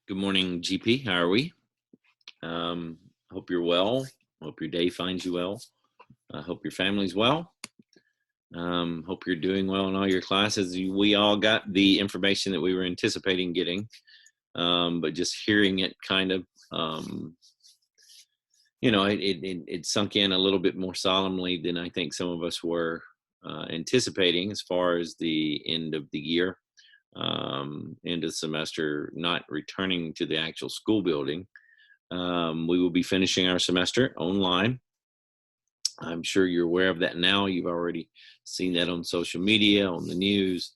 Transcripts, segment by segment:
Good morning, GP. How are we? Hope you're well. Hope your day finds you well. Hope your family's well. Hope you're doing well in all your classes. We all got the information that we were anticipating getting, but just hearing it kind of, it sunk in a little bit more solemnly than I think some of us were anticipating as far as the end of the year. End of the semester, not returning to the actual school building. We will be finishing our semester online. I'm sure you're aware of that now. You've already seen that on social media, on the news,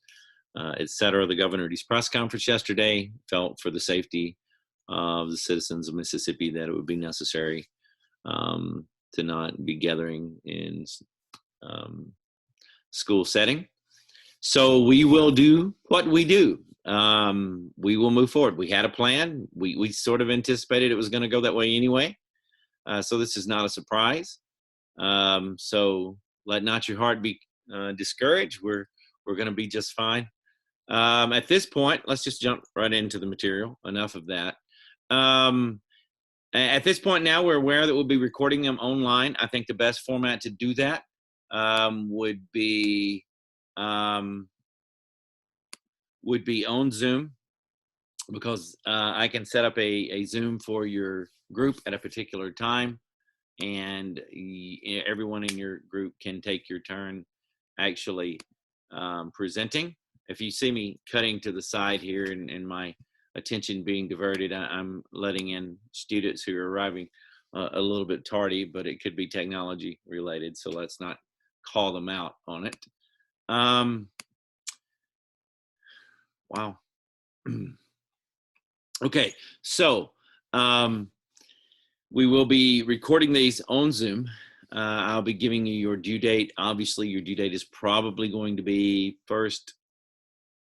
etc. The governor at his press conference yesterday felt for the safety of the citizens of Mississippi that it would be necessary to not be gathering in school setting. So we will do what we do. We will move forward. We had a plan. We sort of anticipated it was going to go that way anyway. So this is not a surprise. So let not your heart be discouraged. We're going to be just fine. At this point, let's just jump right into the material. Enough of that. At this point now, we're aware that we'll be recording them online. I think the best format to do that would be on Zoom, because I can set up a Zoom for your group at a particular time, and everyone in your group can take your turn actually presenting. If you see me cutting to the side here and my attention being diverted, I'm letting in students who are arriving a little bit tardy, but it could be technology related, so let's not call them out on it. Wow. Okay, so we will be recording these on Zoom. I'll be giving you your due date. Obviously, your due date is probably going to be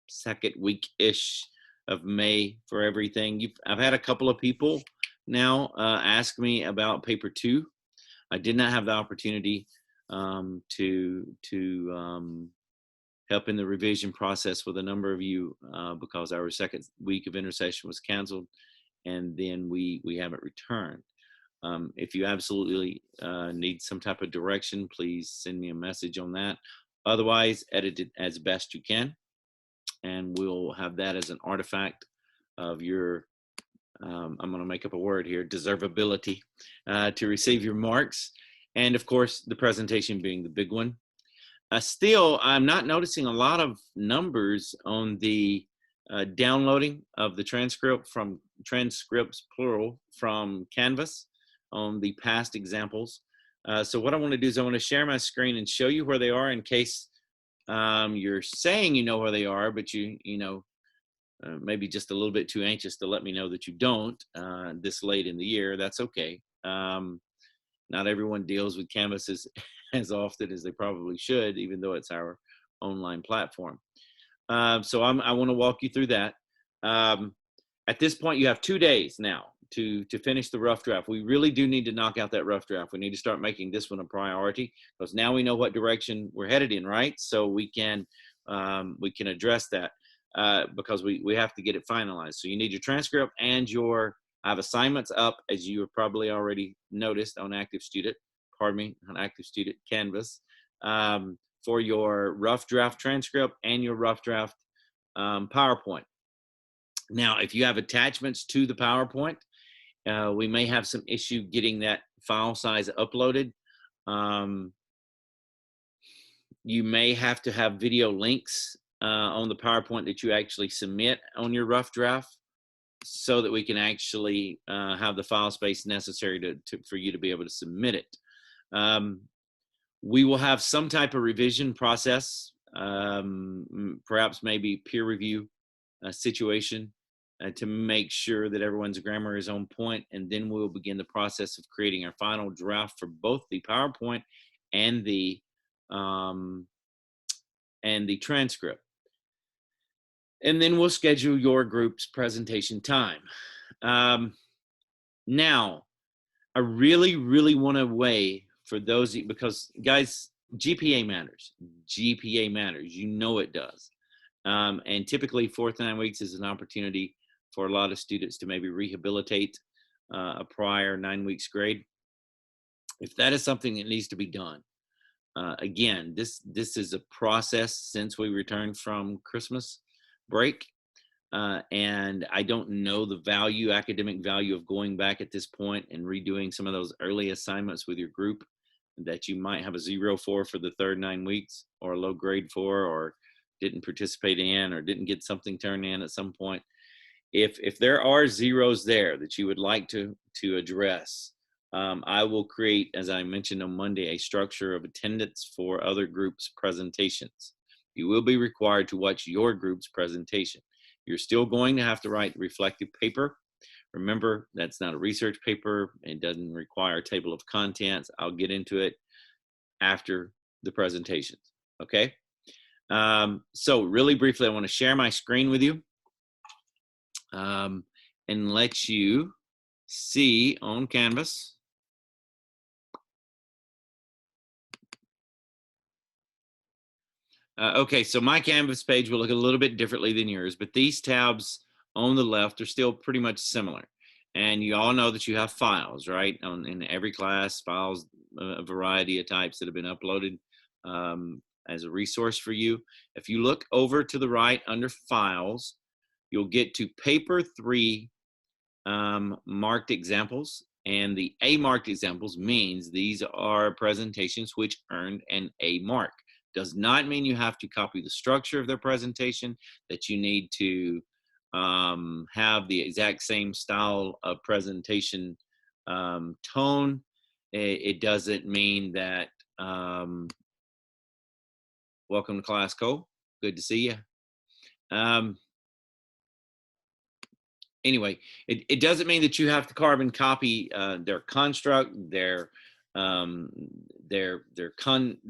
second week-ish of May for everything. I've had a couple of people now ask me about paper 2. I did not have the opportunity to help in the revision process with a number of you because our second week of intersession was canceled, and then we haven't returned. If you absolutely need some type of direction, please send me a message on that. Otherwise, edit it as best you can, and we'll have that as an artifact of your, I'm going to make up a word here, deservability to receive your marks. And of course, the presentation being the big one. Still, I'm not noticing a lot of numbers on the downloading of the transcripts plural from Canvas on the past examples. So what I want to do is I want to share my screen and show you where they are in case you're saying you know where they are, but you know, maybe just a little bit too anxious to let me know that you don't this late in the year. That's okay. Not everyone deals with Canvas as often as they probably should, even though it's our online platform. So I want to walk you through that. At this point, you have 2 days now to finish the rough draft. We really do need to knock out that rough draft. We need to start making this one a priority, because now we know what direction we're headed in, right? So we can address that because we have to get it finalized. So you need your transcript and I have assignments up, as you have probably already noticed on Active Student Canvas, for your rough draft transcript and your rough draft PowerPoint. Now, if you have attachments to the PowerPoint, we may have some issue getting that file size uploaded. You may have to have video links on the PowerPoint that you actually submit on your rough draft, so that we can actually have the file space necessary for you to be able to submit it. We will have some type of revision process, perhaps maybe peer review situation to make sure that everyone's grammar is on point, and then we'll begin the process of creating our final draft for both the PowerPoint and the transcript. And then we'll schedule your group's presentation time. Now, I really, really want to weigh for those, because guys, GPA matters. GPA matters. You know it does. And typically 4 to 9 weeks is an opportunity for a lot of students to maybe rehabilitate a prior 9 weeks grade. If that is something that needs to be done, again, this is a process since we returned from Christmas break. And I don't know the academic value of going back at this point and redoing some of those early assignments with your group that you might have a 0 for the third 9 weeks, or a low grade for, or didn't participate in, or didn't get something turned in at some point. If there are zeros there that you would like to address, I will create, as I mentioned on Monday, a structure of attendance for other groups' presentations. You will be required to watch your group's presentation. You're still going to have to write reflective paper. Remember, that's not a research paper. It doesn't require a table of contents. I'll get into it after the presentations, okay? So really briefly, I want to share my screen with you and let you see on Canvas. Okay, so my Canvas page will look a little bit differently than yours, but these tabs on the left are still pretty much similar. And you all know that you have files, right? In every class, files, a variety of types that have been uploaded as a resource for you. If you look over to the right under Files, you'll get to Paper 3 marked examples. And the A marked examples means these are presentations which earned an A mark. Does not mean you have to copy the structure of their presentation, that you need to have the exact same style of presentation tone. It doesn't mean that, welcome to class, Cole. Good to see you. Anyway, it doesn't mean that you have to carbon copy their construct, their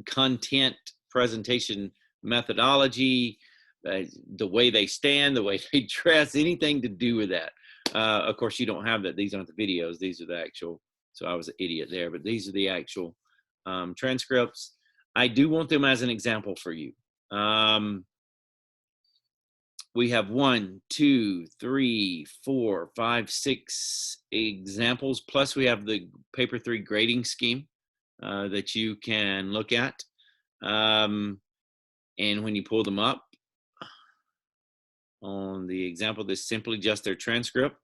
content presentation methodology, the way they stand, the way they dress, anything to do with that. Of course, you don't have that. These aren't the videos. These are the actual, so I was an idiot there, but these are the actual transcripts. I do want them as an example for you. We have 1, 2, 3, 4, 5, 6 examples, plus we have the Paper 3 grading scheme that you can look at. And when you pull them up on the example that's simply just their transcript,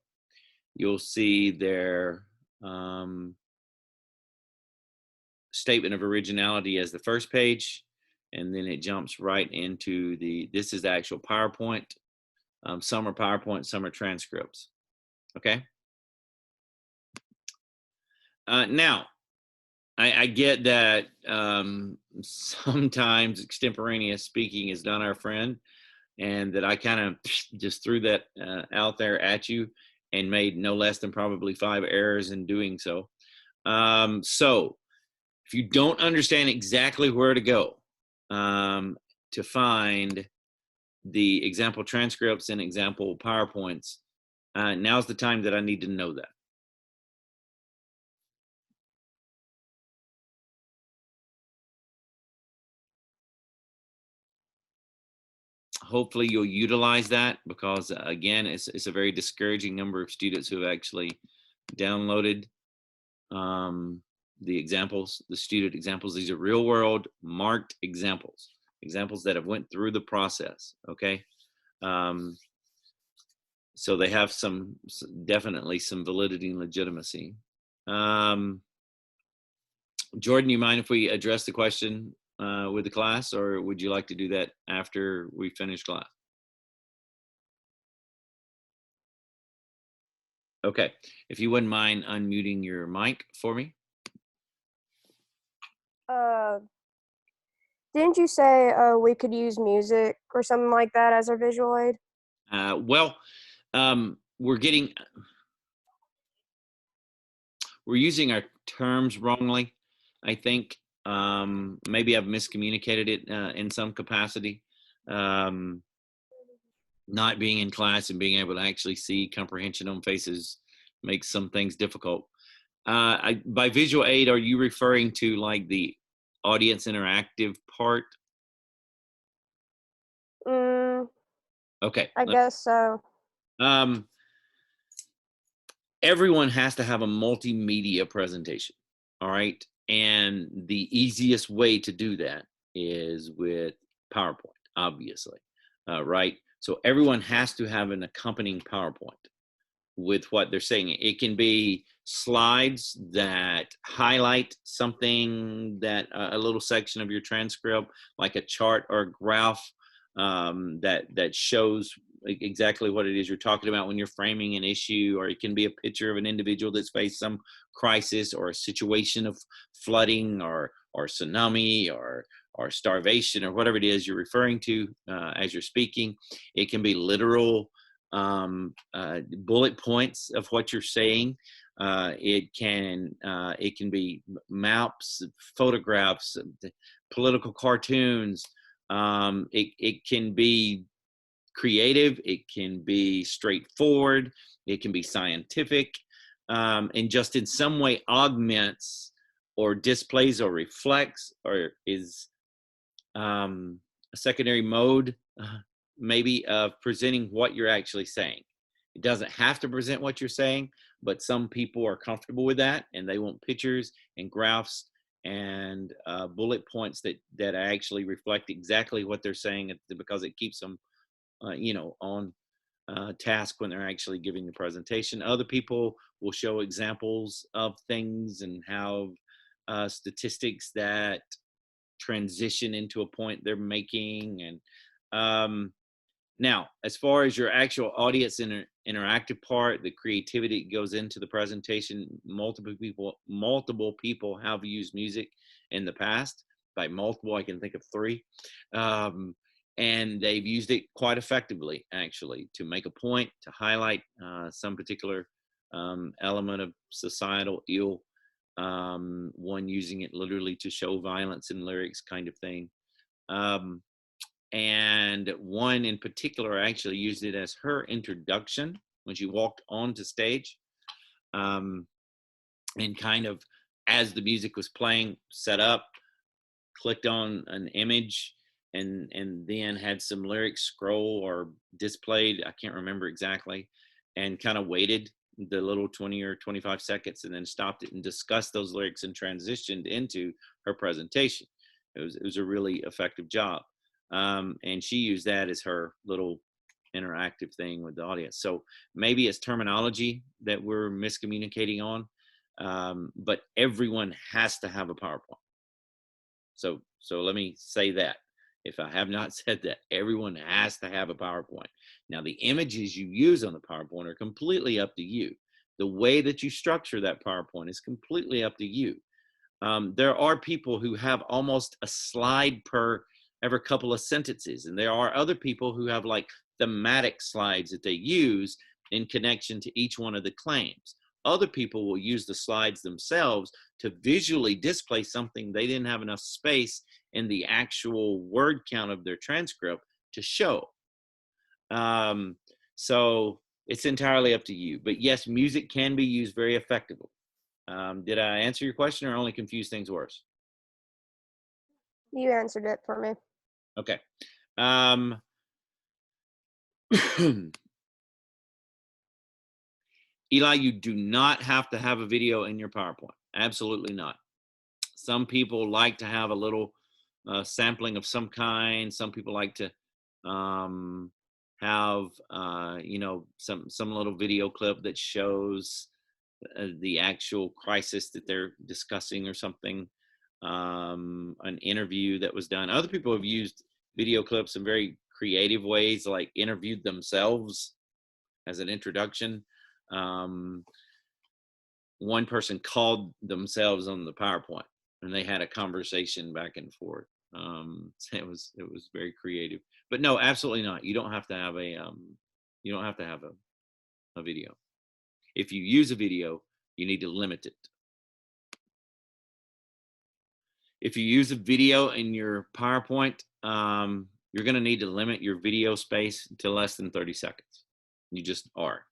you'll see their statement of originality as the first page, and then it jumps right into this is the actual PowerPoint. Some are PowerPoint, some are transcripts, okay? Now, I get that sometimes extemporaneous speaking is not our friend, and that I kind of just threw that out there at you and made no less than probably 5 errors in doing so. So if you don't understand exactly where to go to find the example transcripts and example PowerPoints, now's the time that I need to know that. Hopefully you'll utilize that, because again, it's a very discouraging number of students who have actually downloaded the examples, the student examples. These are real world marked examples that have went through the process, okay? So they have definitely some validity and legitimacy. Jordan, you mind if we address the question with the class, or would you like to do that after we finish class? Okay, if you wouldn't mind unmuting your mic for me. Didn't you say we could use music or something like that as our visual aid? Well, we're using our terms wrongly, I think. Maybe I've miscommunicated it in some capacity. Not being in class and being able to actually see comprehension on faces makes some things difficult. By visual aid, are you referring to like the audience interactive part? Okay. I guess so. everyone has to have a multimedia presentation. All right. And the easiest way to do that is with PowerPoint, obviously. Right. So everyone has to have an accompanying PowerPoint with what they're saying. It can be slides that highlight something, that a little section of your transcript, like a chart or a graph, that shows exactly what it is you're talking about when you're framing an issue. Or it can be a picture of an individual that's faced some crisis or a situation of flooding or tsunami or starvation or whatever it is you're referring to as you're speaking. It can be literal bullet points of what you're saying. It can be maps, photographs, political cartoons. It can be creative. It can be straightforward. It can be scientific, and just in some way augments or displays or reflects or is a secondary mode, maybe, of presenting what you're actually saying. It doesn't have to present what you're saying, but some people are comfortable with that and they want pictures and graphs and bullet points that actually reflect exactly what they're saying, because it keeps them, on task when they're actually giving the presentation. Other people will show examples of things and have statistics that transition into a point they're making. And now, as far as your actual audience interactive part, the creativity that goes into the presentation, multiple people have used music in the past. By multiple, I can think of three. And they've used it quite effectively, actually, to make a point, to highlight some particular element of societal ill. One using it literally to show violence in lyrics, kind of thing. And one in particular actually used it as her introduction when she walked onto stage, and kind of, as the music was playing, set up, clicked on an image, and then had some lyrics scroll or displayed, I can't remember exactly, and kind of waited the little 20 or 25 seconds and then stopped it and discussed those lyrics and transitioned into her presentation. It was a really effective job. And she used that as her little interactive thing with the audience. So maybe it's terminology that we're miscommunicating on, but everyone has to have a PowerPoint. So let me say that. If I have not said that, everyone has to have a PowerPoint. Now, the images you use on the PowerPoint are completely up to you. The way that you structure that PowerPoint is completely up to you. There are people who have almost a slide per every couple of sentences, and there are other people who have like thematic slides that they use in connection to each one of the claims. Other people will use the slides themselves to visually display something they didn't have enough space in the actual word count of their transcript to show. So it's entirely up to you. But yes, music can be used very effectively. Did I answer your question or only confuse things worse? You answered it for me. Okay. Eli, you do not have to have a video in your PowerPoint. Absolutely not. Some people like to have a little sampling of some kind. Some people like to have some little video clip that shows the actual crisis that they're discussing or something. An interview that was done. Other people have used video clips in very creative ways, like interviewed themselves as an introduction. One person called themselves on the PowerPoint and they had a conversation back and forth. So it was very creative. But no, absolutely not. You don't have to have a video. If you use a video, you need to limit it. If you use a video in your PowerPoint, you're going to need to limit your video space to less than 30 seconds. You just are.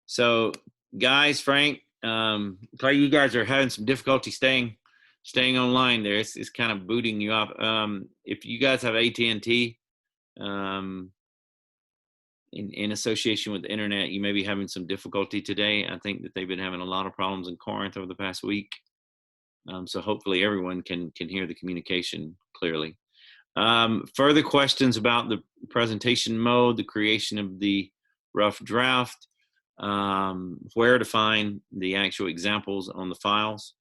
So, guys, Frank, Clay, you guys are having some difficulty staying online there. It's kind of booting you off. If you guys have AT&T, in association with the internet, you may be having some difficulty today. I think that they've been having a lot of problems in Corinth over the past week. So hopefully everyone can hear the communication clearly. Further questions about the presentation mode, the creation of the rough draft, where to find the actual examples on the files.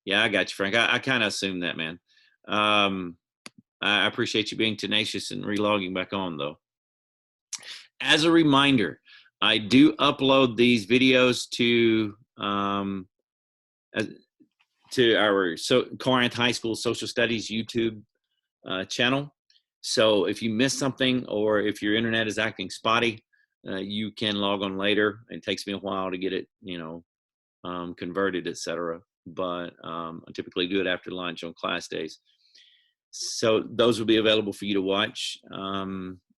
Yeah, I got you, Frank. I kind of assumed that, man. I appreciate you being tenacious and relogging back on, though. As a reminder, I do upload these videos to our Corinth High School Social Studies YouTube channel. So if you miss something or if your internet is acting spotty, you can log on later. It takes me a while to get it, converted, etc. But I typically do it after lunch on class days. So those will be available for you to watch.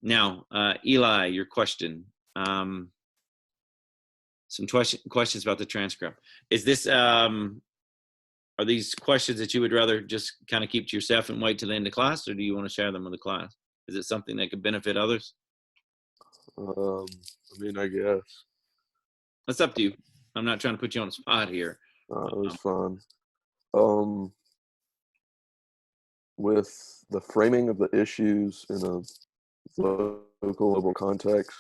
Now, Eli, your question. Some questions about the transcript. Is this, are these questions that you would rather just kind of keep to yourself and wait till the end of class, or do you want to share them with the class? Is it something that could benefit others? I mean, I guess. That's up to you. I'm not trying to put you on the spot here. It was fun. With the framing of the issues in a local global context,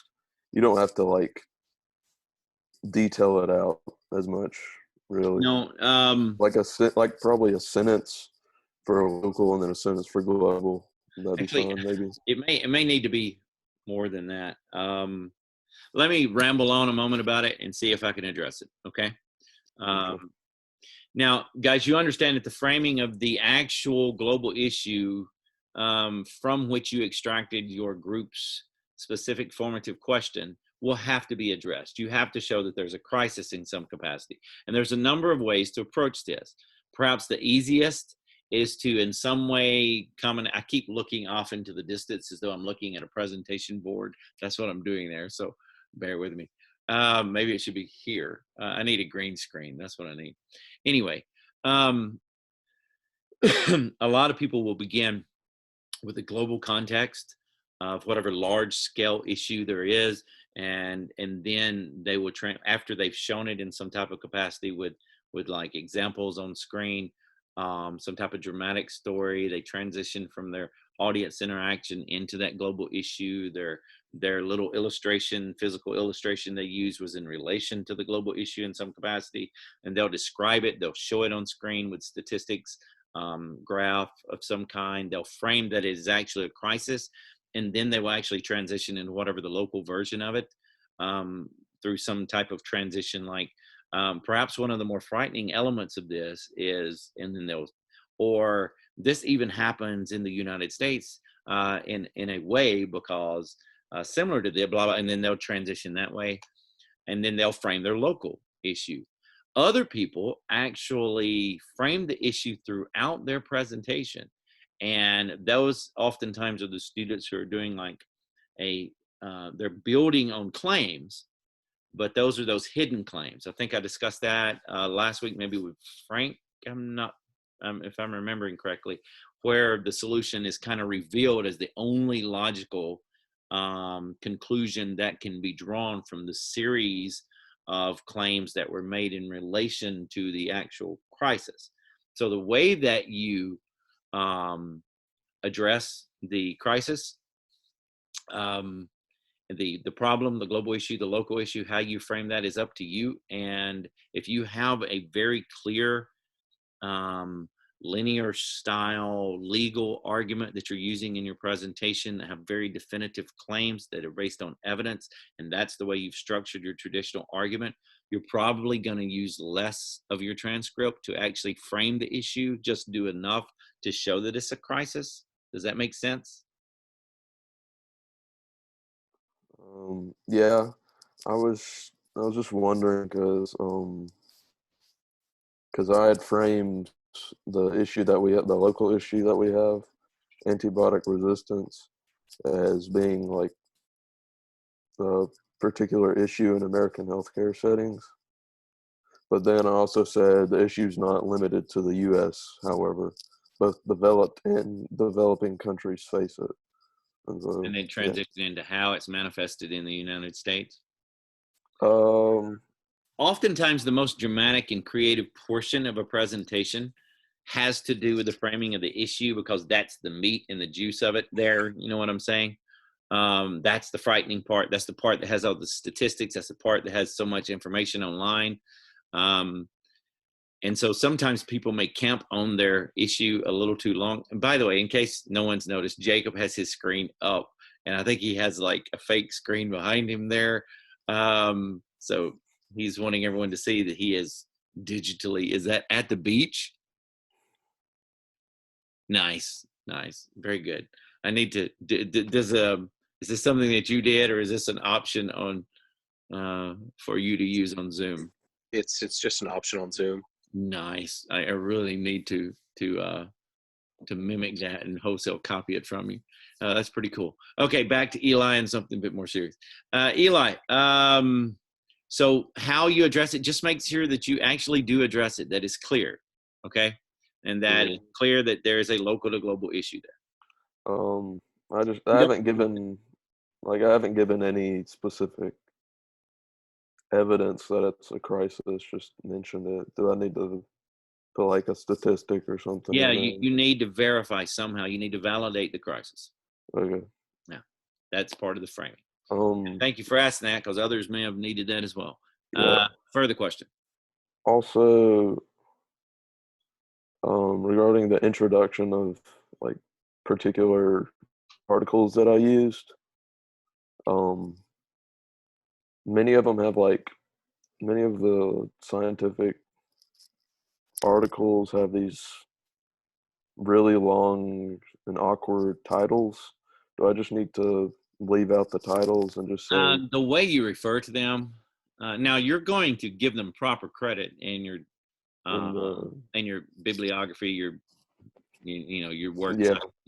you don't have to like detail it out as much, really. No, like probably a sentence for a local and then a sentence for global. That'd actually, be fun, maybe. it may need to be more than that. Let me ramble on a moment about it and see if I can address it. Okay. Okay. Now, guys, you understand that the framing of the actual global issue from which you extracted your group's specific formative question will have to be addressed. You have to show that there's a crisis in some capacity. And there's a number of ways to approach this. Perhaps the easiest is to in some way I keep looking off into the distance as though I'm looking at a presentation board. That's what I'm doing there, so bear with me. Maybe it should be here. I need a green screen. That's what I need. Anyway, a lot of people will begin with a global context of whatever large scale issue there is, and then they will after they've shown it in some type of capacity with like examples on screen, some type of dramatic story, they transition from their audience interaction into that global issue. Their little illustration, physical illustration they used was in relation to the global issue in some capacity, and they'll describe it, they'll show it on screen with statistics, graph of some kind. They'll frame that it is actually a crisis, and then they will actually transition into whatever the local version of it through some type of transition. Like perhaps one of the more frightening elements of this is, and then or this even happens in the United States in a way because similar to the blah, blah, and then they'll transition that way, and then they'll frame their local issue. Other people actually frame the issue throughout their presentation, and those oftentimes are the students who are doing like they're building on claims, but those are those hidden claims. I think I discussed that last week, maybe with Frank. I'm not, if I'm remembering correctly, where the solution is kind of revealed as the only logical conclusion that can be drawn from the series of claims that were made in relation to the actual crisis. So the way that you address the crisis, the problem, the global issue, the local issue, how you frame that is up to you. And if you have a very clear linear style legal argument that you're using in your presentation that have very definitive claims that are based on evidence, and that's the way you've structured your traditional argument, you're probably going to use less of your transcript to actually frame the issue, just do enough to show that it's a crisis. Does that make sense? Yeah, I was just wondering because I had framed the issue that we have, the local issue that we have, antibiotic resistance, as being like a particular issue in American healthcare settings. But then I also said the issue is not limited to the U.S. However, both developed and developing countries face it. So I was just wondering, like, what are your thoughts on that? Because I think it's And so, And then yeah. transition into how it's manifested in the United States. Um, Oftentimes, the most dramatic and creative portion of a presentation has to do with the framing of the issue, because that's the meat and the juice of it there. You know what I'm saying? That's the frightening part. That's the part that has all the statistics. That's the part that has so much information online. Um, and so sometimes people may camp on their issue a little too long. And by the way, in case no one's noticed, Jacob has his screen up, and I think he has like a fake screen behind him there. So he's wanting everyone to see that he is digitally. Is that at the beach? Nice, nice, very good. I need to. Does is this something that you did, or is this an option on for you to use on Zoom? It's just an option on Zoom. Nice. I really need to mimic that and wholesale copy it from you. That's pretty cool. Okay, back to Eli and something a bit more serious. Eli, so how you address it, just make sure that you actually do address it, that is clear, okay? And that it's clear that there is a local to global issue there. I haven't given any specific evidence that it's a crisis, just mentioned it. Do I need to put like a statistic or something? Yeah, you need to verify somehow. You need to validate the crisis. Okay. Yeah, that's part of the framing. Thank you for asking that, because others may have needed that as well. Yeah. Further question. Also, regarding the introduction of like particular articles that I used, many of them have many of the scientific articles have these really long and awkward titles. Do I just need to leave out the titles and just say The way you refer to them, now you're going to give them proper credit in your bibliography, your work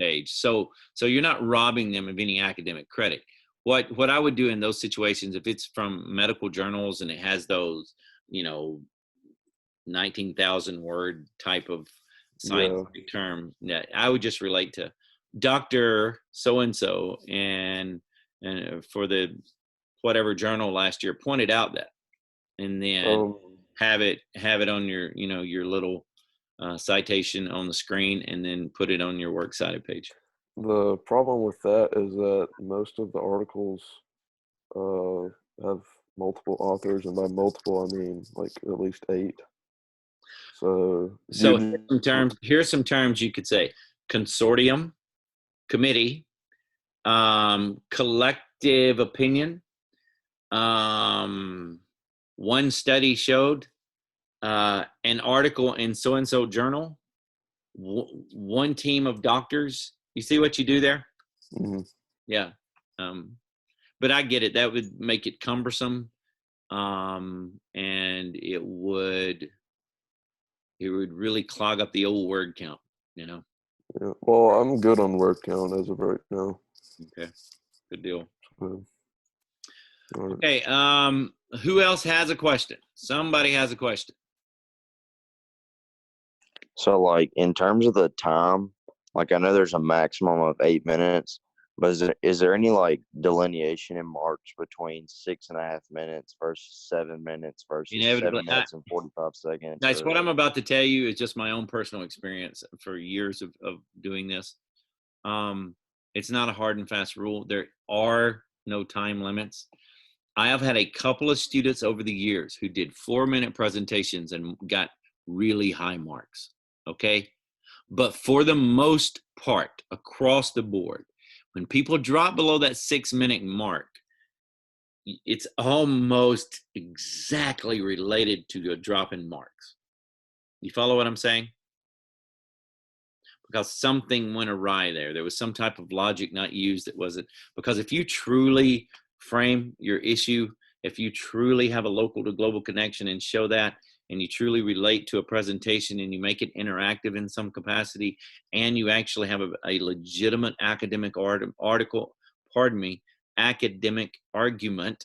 page. So you're not robbing them of any academic credit. What I would do in those situations, if it's from medical journals and it has those, 19,000 word type of scientific term, that I would just relate to Dr. So-and-so and for the whatever journal last year pointed out that, and then have it on your, your little citation on the screen, and then put it on your works cited page. The problem with that is that most of the articles have multiple authors, and by multiple I mean like at least 8. So here's some terms you could say: consortium, committee, collective opinion, one study showed, an article in so-and-so journal, one team of doctors. You see what you do there? Mm-hmm. Yeah. But I get it. That would make it cumbersome. And it would really clog up the old word count, Yeah. Well, I'm good on word count as of right now. Okay. Good deal. Right. Okay. Who else has a question? Somebody has a question. So, like, in terms of the time, like, I know there's a maximum of 8 minutes, but is there any, like, delineation in marks between 6.5 minutes versus 7 minutes versus Inevitably, 7 minutes and 45 seconds? Guys, what I'm about to tell you is just my own personal experience for years of doing this. It's not a hard and fast rule. There are no time limits. I have had a couple of students over the years who did 4-minute presentations and got really high marks. Okay. But for the most part, across the board, when people drop below that 6-minute mark, it's almost exactly related to a drop in marks. You follow what I'm saying? Because something went awry there. There was some type of logic not used that wasn't. Because if you truly frame your issue, if you truly have a local to global connection and show that, and you truly relate to a presentation and you make it interactive in some capacity, and you actually have a legitimate academic academic argument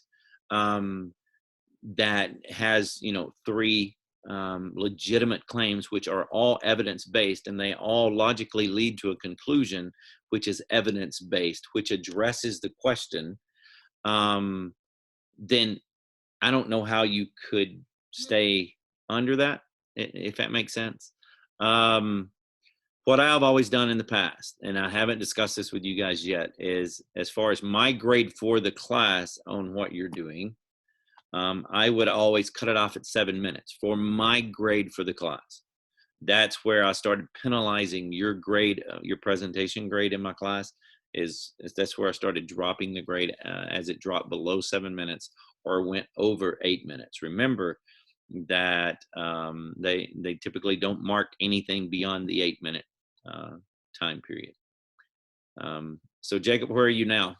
that has, 3 legitimate claims, which are all evidence-based, and they all logically lead to a conclusion, which is evidence-based, which addresses the question, then I don't know how you could stay under that, if that makes sense. What I've always done in the past, and I haven't discussed this with you guys yet, is as far as my grade for the class on what you're doing, I would always cut it off at 7 minutes for my grade for the class. That's where I started penalizing your grade, your presentation grade in my class. That's where I started dropping the grade as it dropped below 7 minutes or went over 8 minutes. Remember that they typically don't mark anything beyond the 8-minute time period. So Jacob, where are you now?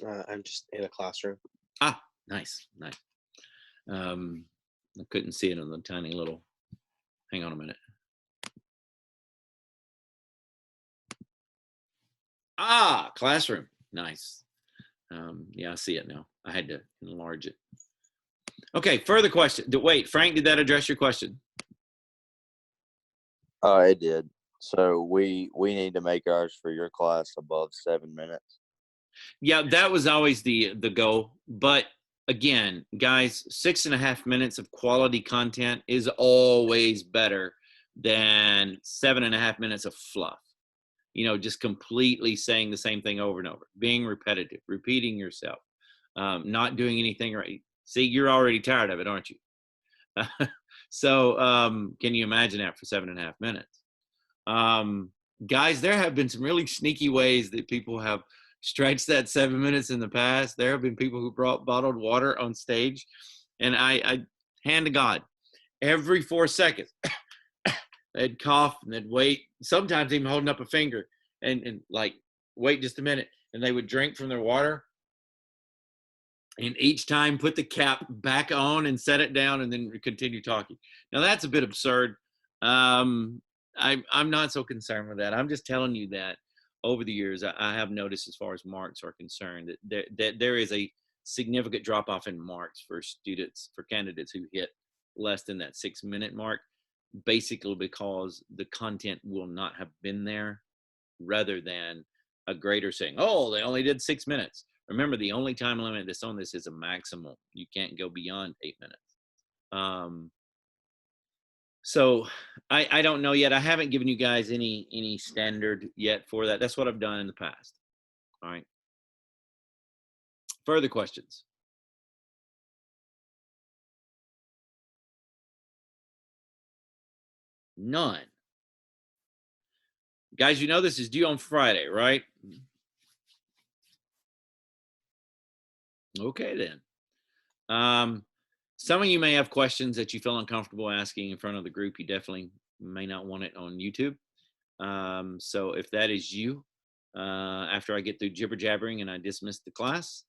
I'm just in a classroom. Ah, nice. I couldn't see it on the tiny little. Hang on a minute. Ah, classroom. Nice. Yeah, I see it now. I had to enlarge it. Okay, further question. Wait, Frank, did that address your question? It did. So we need to make ours for your class above 7 minutes. Yeah, that was always the goal. But again, guys, 6.5 minutes of quality content is always better than 7.5 minutes of fluff. You know, just completely saying the same thing over and over, being repetitive, repeating yourself, not doing anything right. See, you're already tired of it, aren't you? So can you imagine that for 7.5 minutes? Guys, there have been some really sneaky ways that people have stretched that 7 minutes in the past. There have been people who brought bottled water on stage, and I hand to God, every 4 seconds, they'd cough and they'd wait, sometimes even holding up a finger and like, wait just a minute. And they would drink from their water. And each time put the cap back on and set it down and then continue talking. Now that's a bit absurd. I'm not so concerned with that. I'm just telling you that over the years, I have noticed as far as marks are concerned that there is a significant drop off in marks for students, for candidates who hit less than that 6 minute mark, basically because the content will not have been there, rather than a grader saying, oh, they only did 6 minutes. Remember, the only time limit that's on this is a maximum. You can't go beyond 8 minutes. So I don't know yet. I haven't given you guys any standard yet for that. That's what I've done in the past. All right. Further questions? None. Guys, you know this is due on Friday, right? Okay, then. Some of you may have questions that you feel uncomfortable asking in front of the group. You definitely may not want it on YouTube. So if that is you, after I get through jibber jabbering and I dismiss the class,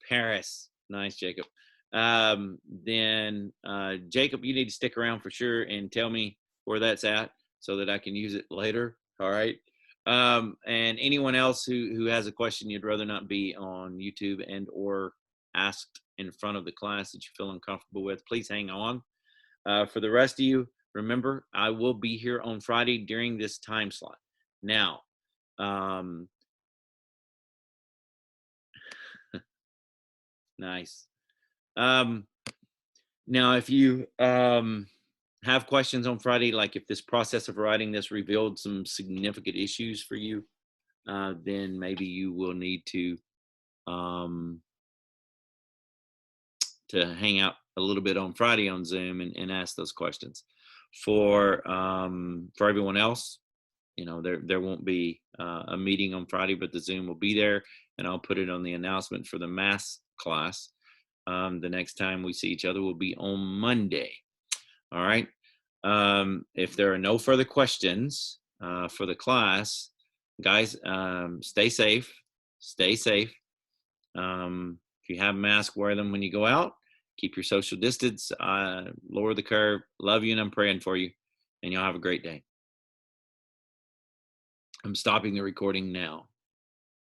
Paris, nice, Jacob. Then Jacob, you need to stick around for sure and tell me where that's at so that I can use it later. All right. And anyone else who has a question you'd rather not be on YouTube and or asked in front of the class that you feel uncomfortable with, please hang on. For the rest of you, remember, I will be here on Friday during this time slot. Now, nice. Now, if you have questions on Friday, like if this process of writing this revealed some significant issues for you, then maybe you will need to hang out a little bit on Friday on Zoom and ask those questions. For everyone else, you know, there won't be a meeting on Friday, but the Zoom will be there, and I'll put it on the announcement for the math class. The next time we see each other will be on Monday. All right. If there are no further questions for the class, guys, stay safe. Stay safe. If you have a mask, wear them when you go out. Keep your social distance. Lower the curve. Love you, and I'm praying for you. And y'all have a great day. I'm stopping the recording now.